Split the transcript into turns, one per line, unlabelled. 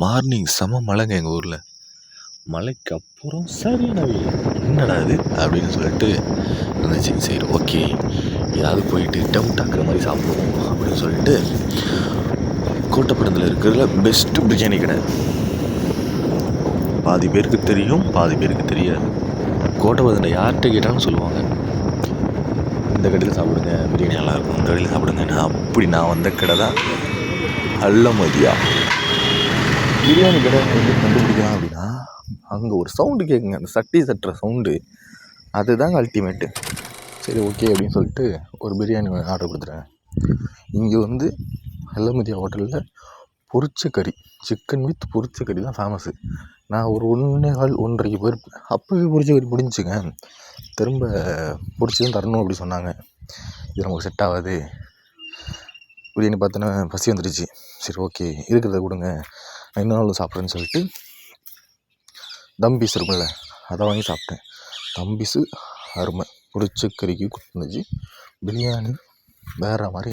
Morning செம மழைங்க எங்கள் ஊரில். மழைக்கு அப்புறம் சரியான வெயில். என்னடா இது அப்படின்னு சொல்லிட்டு இருந்துச்சு. சரி ஓகே, ஏதாவது போயிட்டு டெம்ட் ஆக்குற மாதிரி சாப்பிடுவோம் அப்படின்னு சொல்லிட்டு கோட்டப்படத்தில் இருக்கிறதுல பெஸ்ட்டு பிரியாணி கடை. பாதி பேருக்கு தெரியும், பாதி பேருக்கு தெரியாது. கோட்டப்படத்தில் யார்கிட்ட கேட்டாலும் சொல்லுவாங்க, இந்த கடையில் சாப்பிடுங்க பிரியாணி நல்லாயிருக்கும், இந்த கடையில் சாப்பிடுங்க. அப்படி நான் வந்த கடை தான் அல்லமதியா பிரியாணி கடை. வந்து கண்டுபிடிக்கலாம் அப்படின்னா அங்கே ஒரு சவுண்டு கேட்குங்க, அந்த சட்டி தட்டுற சவுண்டு, அதுதாங்க அல்டிமேட்டு. சரி ஓகே அப்படின்னு சொல்லிட்டு ஒரு பிரியாணி ஆர்டர் கொடுத்துட்டேன். இங்கே வந்து அல்லமதியா ஹோட்டலில் பொரிச்ச கறி, சிக்கன் வித் பொரிச்ச கறி தான் ஃபேமஸ்ஸு. நான் ஒரு 1:15 போயிருப்பேன். அப்போவே பொரிச்ச கறி முடிஞ்சுங்க. திரும்ப பொரிச்சு தான் தரணும் அப்படி சொன்னாங்க. இது நமக்கு செட் ஆகாது. பிரியாணி பார்த்தோன்னா பசி வந்துடுச்சு. சரி ஓகே இருக்கிறத கொடுங்க, நான் இன்னொரு நாள் சாப்பிட்றேன்னு சொல்லிட்டு தம் பீஸ் இருக்கும்ல, அதை வாங்கி சாப்பிட்டேன். தம் பீஸு அருமை, பொரிச்ச கறிக்கு கொடுத்துருந்துச்சு. பிரியாணி வேறு மாதிரி